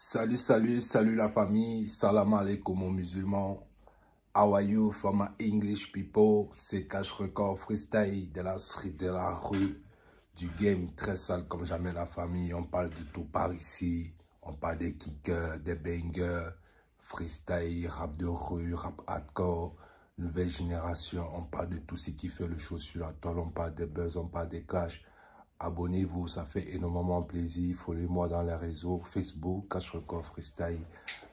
Salut la famille. Salam alaikum aux musulmans. How are you for my English people? C'est Cash Record Freestyle de la street, de la rue, du game très sale comme jamais la famille. On parle de tout par ici. On parle des kickers, des bangers, freestyle, rap de rue, rap hardcore, nouvelle génération. On parle de tout ce qui fait le show sur la toile. On parle des buzz, on parle des clashs. Abonnez-vous, ça fait énormément plaisir. Follow-moi dans les réseaux Facebook, Cash Record Freestyle,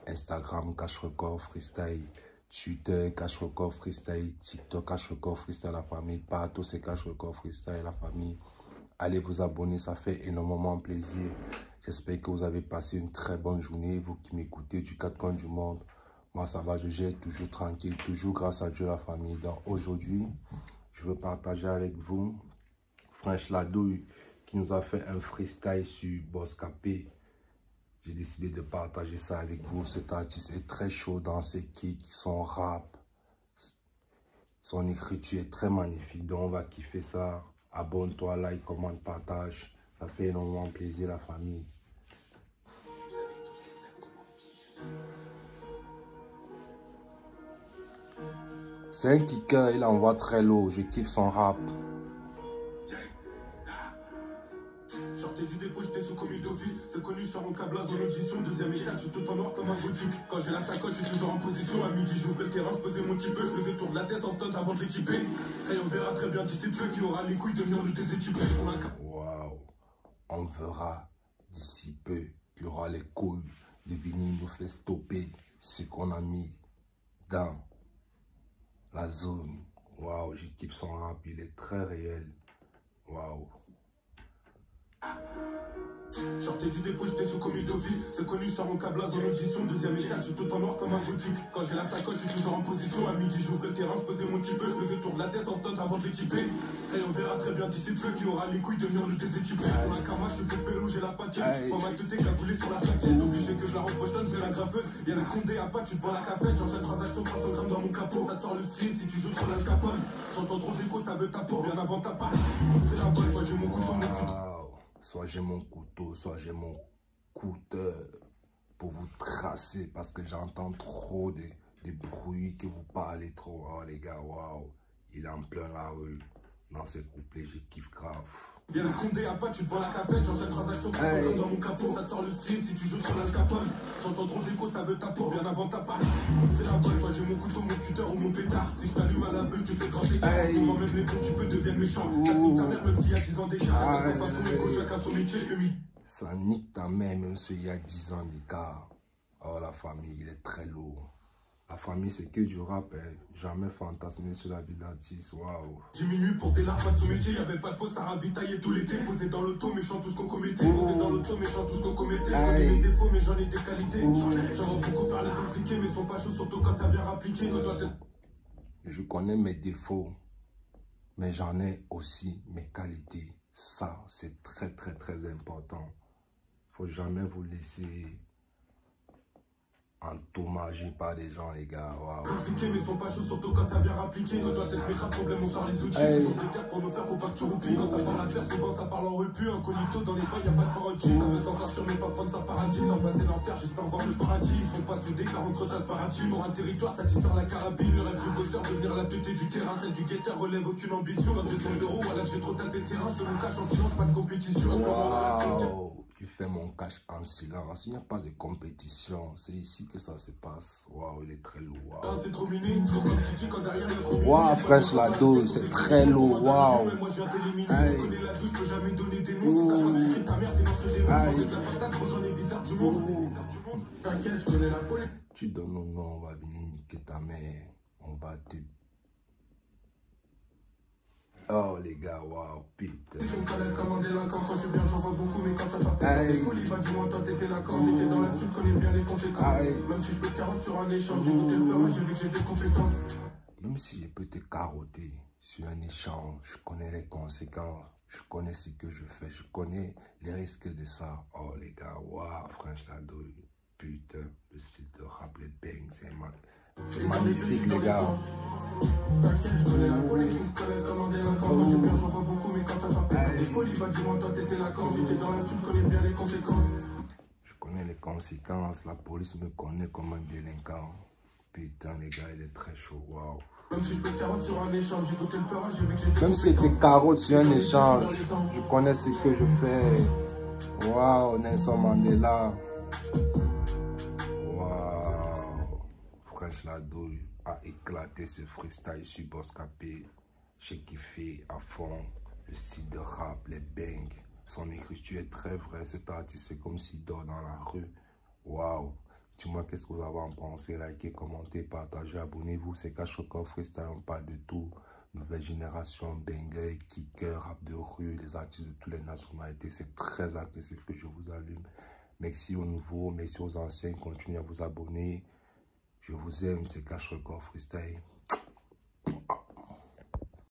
Instagram, Cash Record Freestyle, Twitter, Cash Record Freestyle, TikTok, Cash Record Freestyle, la famille. Partout, c'est Cash Record Freestyle, la famille. Allez vous abonner, ça fait énormément plaisir. J'espère que vous avez passé une très bonne journée, vous qui m'écoutez du quatre coins du monde. Moi, ça va, je gère toujours tranquille, toujours grâce à Dieu, la famille. Donc, aujourd'hui, je veux partager avec vous French Ladouille qui nous a fait un freestyle sur Boss Capé. J'ai décidé de partager ça avec vous. Cet artiste est très chaud dans ses kicks, son rap. Son écriture est très magnifique. Donc on va kiffer ça. Abonne-toi, like, commente, partage. Ça fait énormément plaisir la famille. C'est un kicker, il envoie très lourd. Je kiffe son rap. Sortez du dépôt, j'étais sous commis d'office. C'est connu, je sors en câblage en audition. Deuxième étage, je suis tout en noir comme un gothique. Quand j'ai la sacoche, je suis toujours en position. À midi, j'ouvrais le terrain, je pesais mon petit peu. Je faisais le tour de la tête en stunt avant de l'équiper. Et on verra très bien d'ici peu qui aura les couilles de venir nous déséquiper. Waouh, on verra d'ici peu qui aura les couilles de venir nous faire stopper ce qu'on a mis dans la zone. Waouh, je kiffe son rap, il est très réel. Waouh. Sortez du dépôt, j'étais sous commis d'office. C'est connu, je sors en câblage en audition. Deuxième étage, je suis tout en noir comme un gothique. Quand j'ai la sacoche, je suis toujours en position. À midi, j'ouvrais le terrain, je pesais mon petit peu. Je faisais le tour de la tête en stunt avant de l'équiper. Et on verra très bien d'ici peu qui aura les couilles de venir nous déséquiper. Pour la karma, je suis plus pélo, j'ai la paquette. Sans ma tête cagoulée sur la plaquette. Obligé que je la repochetonne, je mets la graffeuse. Y'a le condé à pas, tu te vois la cafette. J'enchaîne transaction 300 grammes dans mon capot. Ça te sort le style si tu joues trop la capone. J'entends trop d'écho, ça veut ta peau. Bien avant ta part. C'est la bonne fois, j'ai mon couteau, mon couteau. Soit j'ai mon couteau, soit j'ai mon couteau pour vous tracer parce que j'entends trop de bruit que vous parlez trop. Oh les gars, waouh, il est en plein la rue. Dans ces couplets, je kiffe grave. Y'a le condé à pas, tu te vois la cafette. J'enchaîne transaction comme dans mon capot. Ça te sort le style si tu joues trop la capone. J'entends trop d'écho, ça veut ta peau. Bien avant ta part. C'est la bonne fois, j'ai mon couteau, mon cutter ou mon pétard. Si je t'allume à la bûche, tu fais grand écart. Pour moi, même les bons, tu peux devenir méchant. Ça nique ta mère, même s'il y a 10 ans d'écart. Chacun sa façon, écho, chacun son métier, je le mis. Ça nique ta mère, même s'il y a 10 ans d'écart. Oh, la famille, il est très lourd. La famille, c'est que du rap, hein. Jamais fantasmé sur la vie d'artiste. Waouh. 10 minutes pour tes larmes, pas de sous-métier. Y'avait pas de pause, ça ravitaillait tout l'été. Posé dans l'auto, méchant tout ce qu'on commettait. Posé dans l'auto, méchant tout ce qu'on commettait. J'en ai mes défauts, mais j'en ai des qualités. J'en vois beaucoup faire les impliqués, mais sont pas chauds, surtout quand ça vient rappliquer. Je connais mes défauts, mais j'en ai aussi mes qualités. Ça, c'est très important. Faut jamais vous laisser entommager par des gens, les gars. Waouh. Compliqué, mais sont pas chauds, surtout quand ça vient rappliquer. Quand toi, cette métra, problème, on sort les outils. Toujours des terres pour nous faire, faut pas que tu roupilles. Quand ça parle à faire, souvent ça parle en repu. Incognito dans les pas, y'a pas de parodie. Ça veut s'en sortir, mais pas prendre sa paradis. Sans passer l'enfer, j'espère voir le paradis. Ils sont pas soudés, car entre ça se paradis. Pour un territoire, ça tire la carabine. Le rêve du bosseur, devenir la teuté du terrain. Celle du guetteur relève aucune ambition. Quand 200 d'euros, voilà, j'ai trop tâté le terrain. Je te mon cache en silence, pas de compétition. Wow. Tu fais mon cash en silence. Il n'y a pas de compétition. C'est ici que ça se passe. Waouh, il est très lourd. Waouh. C'est trop miné. C'est comme Titi quand derrière il y a trop waouh, French Ladouille, c'est très lourd. Waouh. Moi, je viens t'éliminer. Je connais la douche, je peux jamais donner des noms. Si ça passe tirer ta mère, sinon je te démonte. J'en ai de la patate, trop j'en ai visage du monde. T'inquiète, je connais la police. Tu donnes nos noms, on va venir niquer ta mère. On va te... Oh les gars, waouh, putain. Ils me connaissent comme un délinquant. Quand je suis bien, j'en vois beaucoup, mais quand ça part, t'es folie. Bah dis-moi, toi t'étais là quand j'étais dans la street, je connais bien les conséquences. Même si je peux te carotte sur un échange, j'ai goûté le peur, j'ai vu que j'ai des compétences. Même si je peux te carotter sur un échange, je connais les conséquences. Je connais ce que je fais, je connais les risques de ça. Oh les gars, waouh, French Ladouille, putain, le site de rap, les bangs, c'est magnifique les gars. T'inquiète, je connais la police, ils me connaissent comme un délinquant. Quand je suis bien, j'en vois beaucoup, mais quand ça part, t'es folie. Bah dis-moi, toi t'étais là quand j'étais dans la street, je connais bien les conséquences. Je connais les conséquences. conséquences, la police me connaît comme un délinquant. Putain, les gars, il est très chaud, waouh. Même si je peux carotte sur un échange, j'ai goûté le peur, j'ai vu que j'étais. Même si c'était carotte sur un échange, je connais ce que je fais. Waouh, Nelson Mandela. Waouh. Fresh La Douille a éclaté ce freestyle sur Bosscapé. J'ai kiffé à fond le site de rap, les bangs. Son écriture est très vraie. Cet artiste, c'est comme s'il dort dans la rue. Waouh. Dis-moi qu'est-ce que vous avez en pensé. Likez, commentez, partagez, abonnez-vous. C'est Cash Record Freestyle, on parle de tout. Nouvelle génération, banger, kicker, rap de rue, les artistes de toutes les nationalités. C'est très agressif que je vous allume. Merci aux nouveaux, merci aux anciens. Continuez à vous abonner. Je vous aime, c'est Cash Record Freestyle.